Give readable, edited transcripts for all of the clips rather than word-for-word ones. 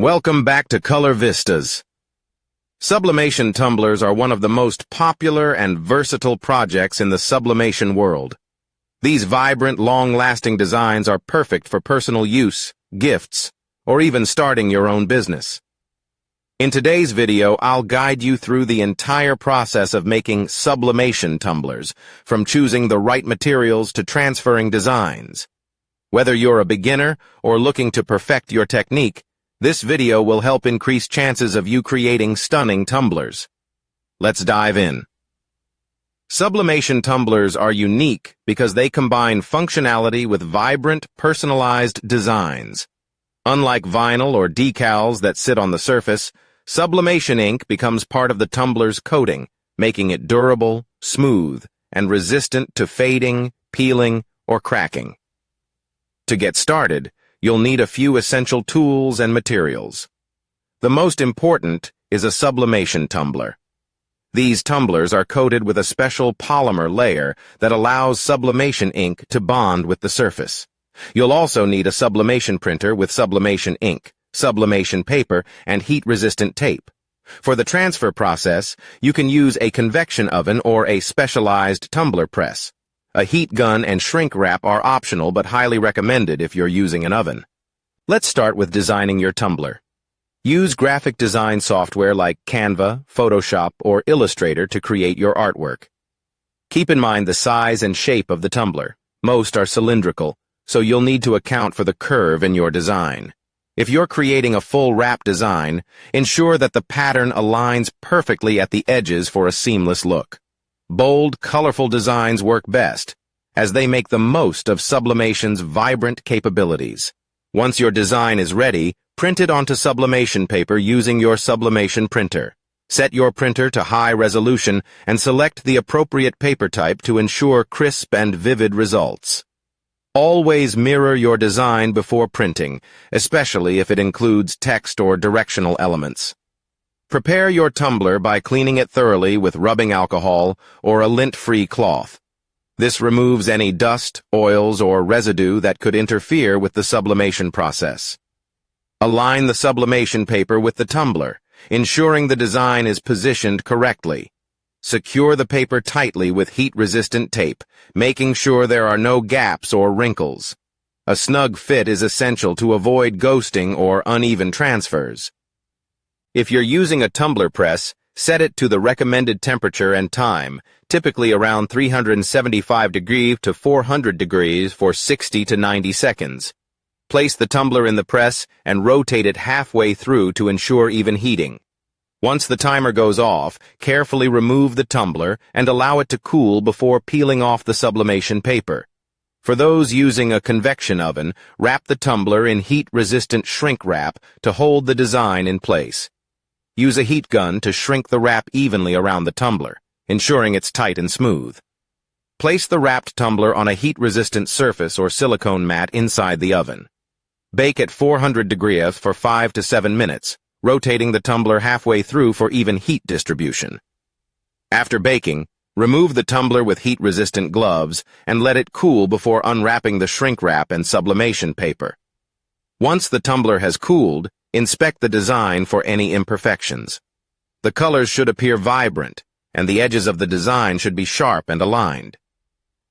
Welcome back to Color Vistas. Sublimation tumblers are one of the most popular and versatile projects in the sublimation world. These vibrant, long-lasting designs are perfect for personal use, gifts, or even starting your own business. In today's video, I'll guide you through the entire process of making sublimation tumblers, from choosing the right materials to transferring designs. Whether you're a beginner or looking to perfect your technique, this video will help increase chances of you creating stunning tumblers. Let's dive in. Sublimation tumblers are unique because they combine functionality with vibrant, personalized designs. Unlike vinyl or decals that sit on the surface, sublimation ink becomes part of the tumbler's coating, making it durable, smooth, and resistant to fading, peeling, or cracking. To get started, you'll need a few essential tools and materials. The most important is a sublimation tumbler. These tumblers are coated with a special polymer layer that allows sublimation ink to bond with the surface. You'll also need a sublimation printer with sublimation ink, sublimation paper, and heat-resistant tape. For the transfer process, you can use a convection oven or a specialized tumbler press. A heat gun and shrink wrap are optional but highly recommended if you're using an oven. Let's start with designing your tumbler. Use graphic design software like Canva, Photoshop, or Illustrator to create your artwork. Keep in mind the size and shape of the tumbler. Most are cylindrical, so you'll need to account for the curve in your design. If you're creating a full wrap design, ensure that the pattern aligns perfectly at the edges for a seamless look. Bold, colorful designs work best, as they make the most of sublimation's vibrant capabilities. Once your design is ready, print it onto sublimation paper using your sublimation printer. Set your printer to high resolution and select the appropriate paper type to ensure crisp and vivid results. Always mirror your design before printing, especially if it includes text or directional elements. Prepare your tumbler by cleaning it thoroughly with rubbing alcohol or a lint-free cloth. This removes any dust, oils, or residue that could interfere with the sublimation process. Align the sublimation paper with the tumbler, ensuring the design is positioned correctly. Secure the paper tightly with heat-resistant tape, making sure there are no gaps or wrinkles. A snug fit is essential to avoid ghosting or uneven transfers. If you're using a tumbler press, set it to the recommended temperature and time, typically around 375 degrees to 400 degrees for 60 to 90 seconds. Place the tumbler in the press and rotate it halfway through to ensure even heating. Once the timer goes off, carefully remove the tumbler and allow it to cool before peeling off the sublimation paper. For those using a convection oven, wrap the tumbler in heat-resistant shrink wrap to hold the design in place. Use a heat gun to shrink the wrap evenly around the tumbler, ensuring it's tight and smooth. Place the wrapped tumbler on a heat-resistant surface or silicone mat inside the oven. Bake at 400 degrees for 5 to 7 minutes, rotating the tumbler halfway through for even heat distribution. After baking, remove the tumbler with heat-resistant gloves and let it cool before unwrapping the shrink wrap and sublimation paper. Once the tumbler has cooled, inspect the design for any imperfections. The colors should appear vibrant, and the edges of the design should be sharp and aligned.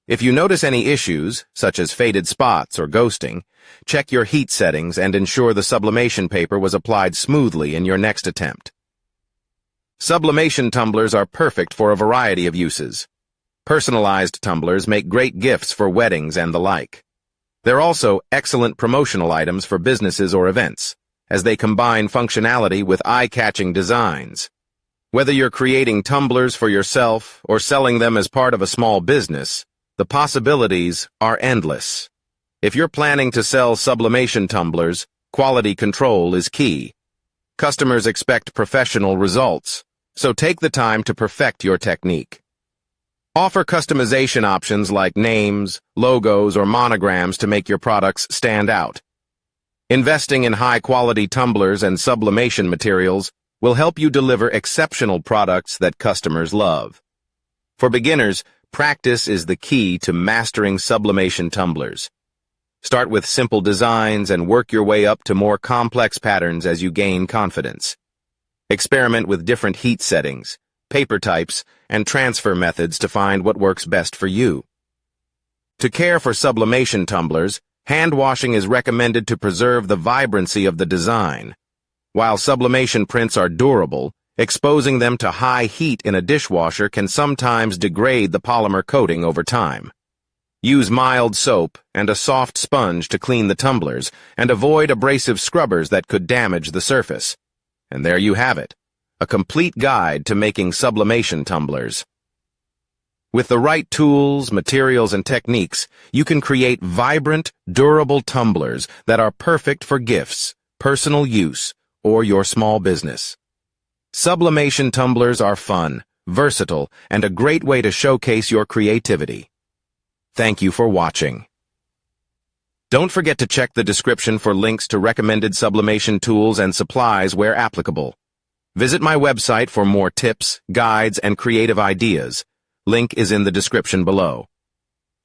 If you notice any issues, such as faded spots or ghosting, check your heat settings and ensure the sublimation paper was applied smoothly in your next attempt. Sublimation tumblers are perfect for a variety of uses. Personalized tumblers make great gifts for weddings and the like. They're also excellent promotional items for businesses or events, as they combine functionality with eye-catching designs. Whether you're creating tumblers for yourself or selling them as part of a small business, the possibilities are endless. If you're planning to sell sublimation tumblers, quality control is key. Customers expect professional results, so take the time to perfect your technique. Offer customization options like names, logos, or monograms to make your products stand out. Investing in high-quality tumblers and sublimation materials will help you deliver exceptional products that customers love. For beginners, practice is the key to mastering sublimation tumblers. Start with simple designs and work your way up to more complex patterns as you gain confidence. Experiment with different heat settings, paper types, and transfer methods to find what works best for you. To care for sublimation tumblers, hand washing is recommended to preserve the vibrancy of the design. While sublimation prints are durable, exposing them to high heat in a dishwasher can sometimes degrade the polymer coating over time. Use mild soap and a soft sponge to clean the tumblers, and avoid abrasive scrubbers that could damage the surface. And there you have it, a complete guide to making sublimation tumblers. With the right tools, materials, and techniques, you can create vibrant, durable tumblers that are perfect for gifts, personal use, or your small business. Sublimation tumblers are fun, versatile, and a great way to showcase your creativity. Thank you for watching. Don't forget to check the description for links to recommended sublimation tools and supplies where applicable. Visit my website for more tips, guides, and creative ideas. Link is in the description below.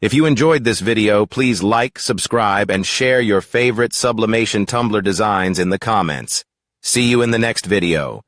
If you enjoyed this video, please like, subscribe, and share your favorite sublimation tumbler designs in the comments. See you in the next video.